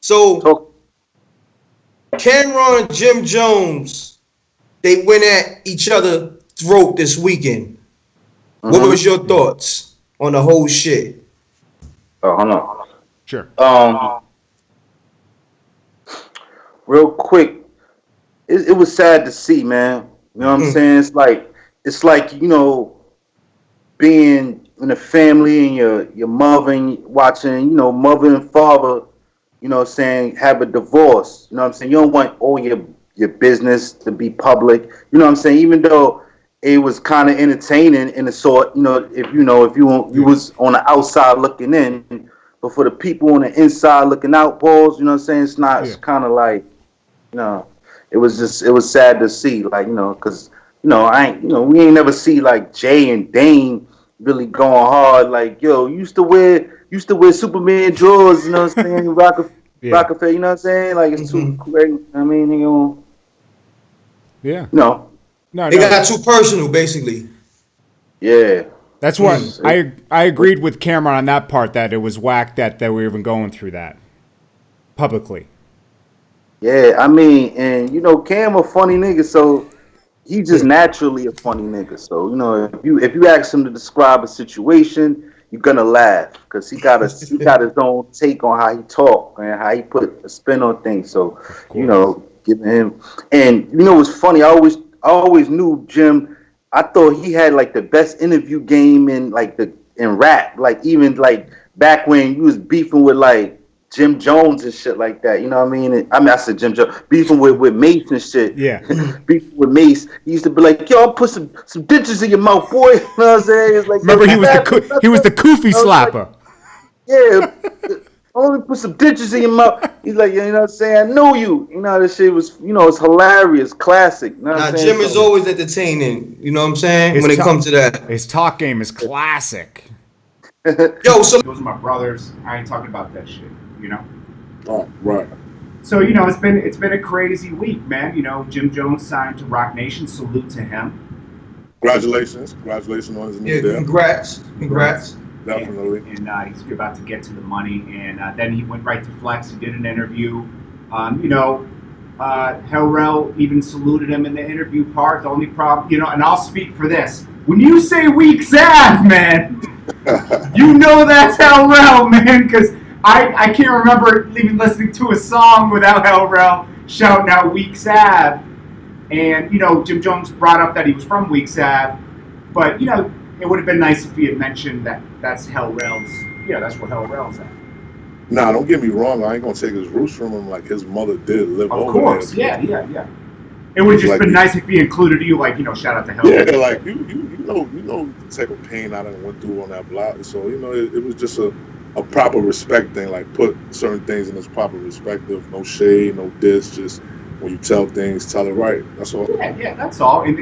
So Camron and Jim Jones, they went at each other's throat this weekend. What was your thoughts on the whole shit? Oh, hold on. Sure. Real quick, it was sad to see, man. You know what I'm saying? It's like being in a family and your mother and watching, mother and father, have a divorce. You know what I'm saying? You don't want all your business to be public. You know what I'm saying? Even though it was kind of entertaining in a sort, if you was on the outside looking in, but for the people on the inside looking out, balls, you know what I'm saying? It's not. It's kind of like, it was sad to see, like, because we ain't never see like Jay and Dame really going hard. Like, yo, used to wear Superman drawers, you know what I'm saying? Rockefeller, you know what I'm saying? Like, it's too crazy. I mean, yeah. No. It got too personal, basically. Yeah. That's what I agreed with Camron on that part, that it was whack that we were even going through that publicly. Yeah, I mean, and Cam a funny nigga, so he just naturally a funny nigga. So if you ask him to describe a situation, you're gonna laugh because he got his own take on how he talk and how he put a spin on things. So giving him, and what's funny, I always knew Jim. I thought he had like the best interview game in rap, like even like back when you was beefing with like Jim Jones and shit like that, you know what I mean? I said Jim Jones, beefing with Mace and shit. Yeah. Beefing with Mace. He used to be like, yo, I'll put some ditches in your mouth, boy. You know what I'm saying? It's like, remember, he was the Koofy slapper. Like, yeah. Only put some ditches in your mouth. He's like, you know what I'm saying? I know you. This shit was, it's hilarious, classic. You know what I'm saying? Jim is always entertaining, you know what I'm saying? When it comes to that. His talk game is classic. Yo, so those are my brothers. I ain't talking about that shit. Oh, right. So it's been a crazy week, man. Jim Jones signed to Rock Nation. Salute to him. Congratulations on his new deal. Congrats. Definitely. And he's about to get to the money. And then he went right to Flex. He did an interview. Rell even saluted him in the interview part. The only problem, and I'll speak for this. When you say Weak Sav, man, that's Rell, man, because I can't remember even listening to a song without Rell shouting out Weak Sav. And, Jim Jones brought up that he was from Weak Sav. But, it would have been nice if he had mentioned that that's Rell's, that's where Rell's at. Nah, don't get me wrong. I ain't going to take his roots from him like his mother did live over there. Of course, yeah. It would have just been nice if he included you, like, shout out to Yeah, like, you know the type of pain I done went through on that block. So, it was just a proper respect thing, like put certain things in its proper perspective. No shade, no diss, just when you tell things, tell it right. That's all. Yeah, that's all. And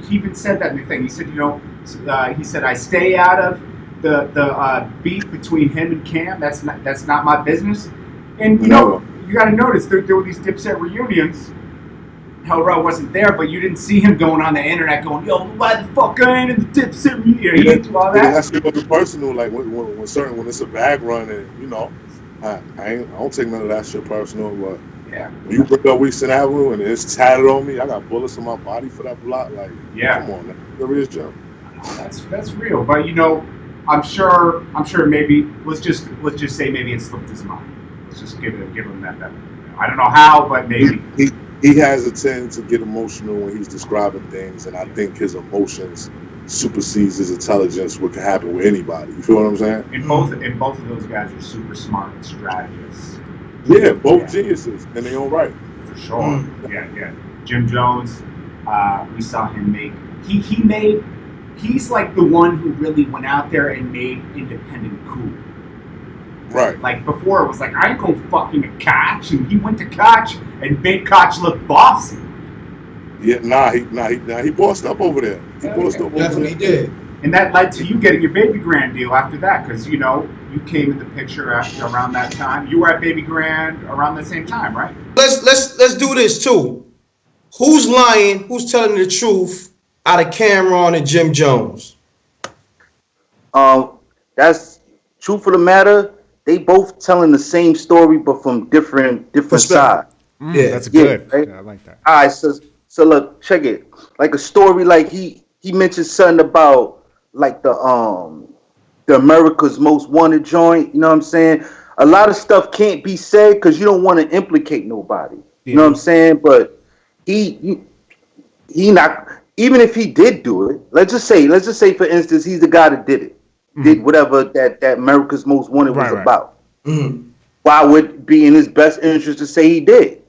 he even said that in the thing. He said, he said, I stay out of the beef between him and Cam. That's not my business. And you got to notice there were these Dipset reunions. Rell wasn't there, but you didn't see him going on the internet going, yo, why the fuck I ain't in the Dipset reunion? He didn't do all that. That's the personal, like when it's a bag run and I don't take none of that shit personal, but when you bring up Weeks and Avenue and it's tatted on me, I got bullets in my body for that block. Like, come on, man. There is Jim. That's real. But I'm sure maybe let's just say maybe it slipped his mind. Let's just give him that. I don't know how, but maybe. He has a tendency to get emotional when he's describing things, and I think his emotions supersedes his intelligence, what can happen with anybody. You feel what I'm saying? And both of those guys are super smart strategists. Yeah, both geniuses in their own right. For sure. Yeah. Jim Jones, we saw him make. He's like the one who really went out there and made independent cool. Right. Like before, it was like, I ain't gonna fucking Koch, and he went to Koch and made Koch look bossy. Yeah, he bossed up over there. Definitely did. And that led to you getting your Baby Grand deal after that, because you came in the picture around that time. You were at Baby Grand around the same time, right? Let's do this too. Who's lying? Who's telling the truth out of Camron and Jim Jones? That's truth of the matter. they both telling the same story, but from different sides. Yeah, That's good. right? Yeah, I like that. All right, so look, check it. Like a story, like he mentioned something about like the America's Most Wanted joint. You know what I'm saying? A lot of stuff can't be said because you don't want to implicate nobody. You know what I'm saying? But he not, even if he did do it. Let's just say for instance, he's the guy that did it. Did whatever that America's Most Wanted was about. Why would it be in his best interest to say he did?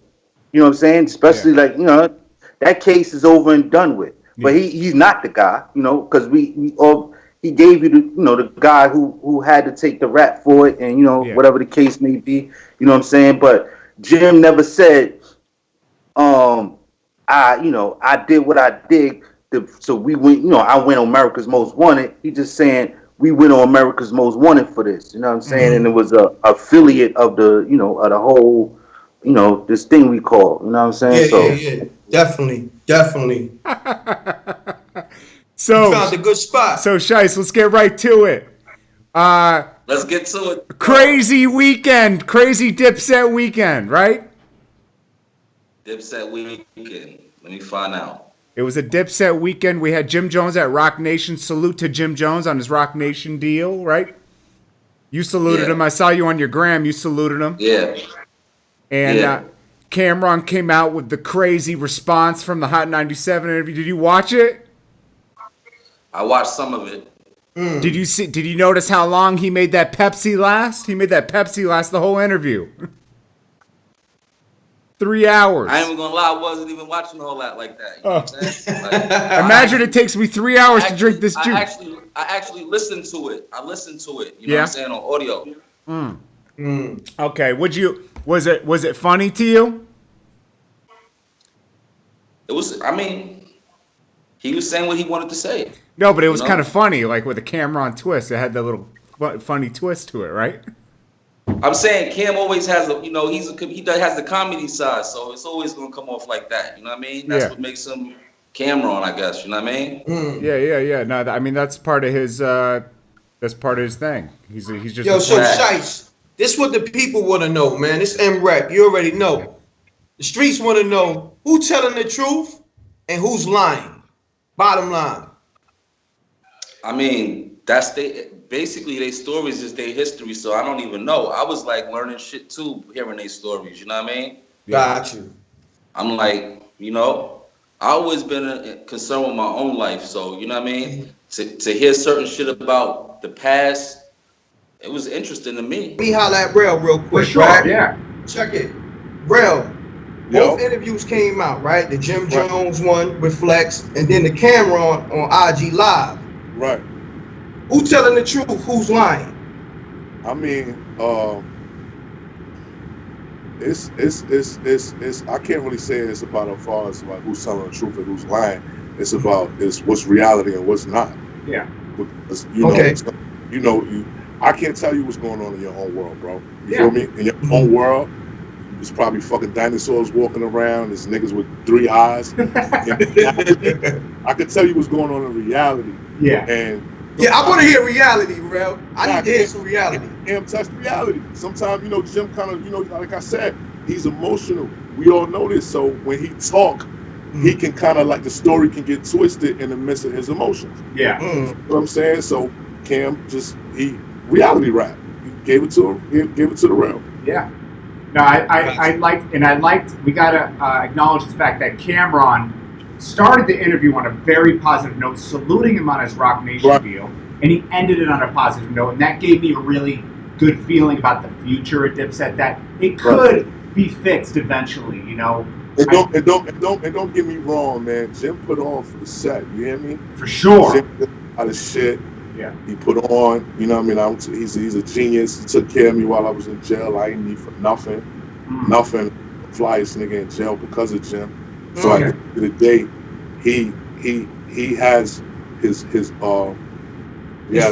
You know what I'm saying? Especially like, you know, that case is over and done with. But he's not the guy, you know, because he gave you the guy who had to take the rap for it, and whatever the case may be, you know what I'm saying? But Jim never said, I did what I did, so we went, I went on America's Most Wanted. He just saying we went on America's Most Wanted for this, you know what I'm saying? And it was a affiliate of the, of the whole, this thing we call, you know what I'm saying? Yeah. Definitely. So you found a good spot. So Shiest, let's get right to it. Let's get to it. Crazy weekend, crazy Dipset weekend, right? Dipset weekend. Let me find out. It was a Dipset weekend. We had Jim Jones at Rock Nation. Salute to Jim Jones on his Rock Nation deal, right? You saluted him. I saw you on your gram. You saluted him. Yeah. And Camron came out with the crazy response from the Hot 97 interview. Did you watch it? I watched some of it. Did you notice how long he made that Pepsi last? He made that Pepsi last the whole interview. 3 hours. I ain't even gonna lie, I wasn't even watching all that like that. You know what I'm saying? Like, imagine it takes me 3 hours to drink this juice. I actually listened to it. I listened to it. You know what I'm saying, on audio. Okay. Was it funny to you? It was. I mean, he was saying what he wanted to say. No, but it was kind of funny, like with a Camron twist. It had that little funny twist to it, right? I'm saying Cam always has he has the comedy side, so it's always gonna come off like that. You know what I mean? That's what makes him Camron, I guess. You know what I mean? Yeah. No, I mean that's part of his. That's part of his thing. He's just. Yo, so Shiest, this what the people want to know, man. This M-Rap, you already know. The streets want to know who telling the truth and who's lying. Bottom line. I mean, basically their stories is their history, so I don't even know. I was like learning shit too, hearing their stories, you know what I mean? Got you. I'm like, I always been concerned with my own life, so you know what I mean? To hear certain shit about the past, it was interesting to me. Let me holler at Rell real quick, For sure, right? yeah. Check it. Rell, both interviews came out, right? The Jim Jones one with Flex, and then the Camron on IG Live. Right. Who telling the truth? Who's lying? I mean, it's I can't really say it's about as far as like who's telling the truth and who's lying. It's about what's reality and what's not. Yeah. Because, I can't tell you what's going on in your own world, bro. You feel me? In your own world, there's probably fucking dinosaurs walking around. There's niggas with 3 eyes. I can tell you what's going on in reality. Yeah. And I want to hear reality, Rell. I need to hear some reality. Cam touched reality. Sometimes, Jim kind of, like I said, he's emotional. We all know this. So when he talk, he can kind of like the story can get twisted in the midst of his emotions. Yeah. You know what I'm saying? So Cam he reality rap. He gave it to the Rell. Yeah. No, I liked. We gotta acknowledge the fact that Camron started the interview on a very positive note, saluting him on his Rock Nation deal, and he ended it on a positive note, and that gave me a really good feeling about the future at Dipset, that it could be fixed eventually. And don't get me wrong, man. Jim put on for the set. You hear me? For sure. Jim did a lot of shit. Yeah. He put on. You know what I mean? He's a genius. He took care of me while I was in jail. I didn't need for nothing. Nothing. Flyest nigga in jail because of Jim. So at the end of the day, he has his flaws. Yeah,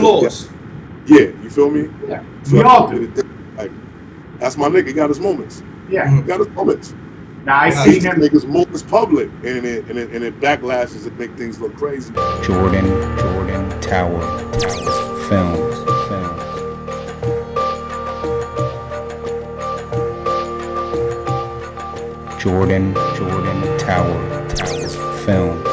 you feel me? Yeah. So We all do. Like, that's my nigga. He got his moments. Yeah. He got his moments. Now I He seen him. make his moments public, and it backlashes and make things look crazy. Jordan Tower Films. Jordan Tower Film.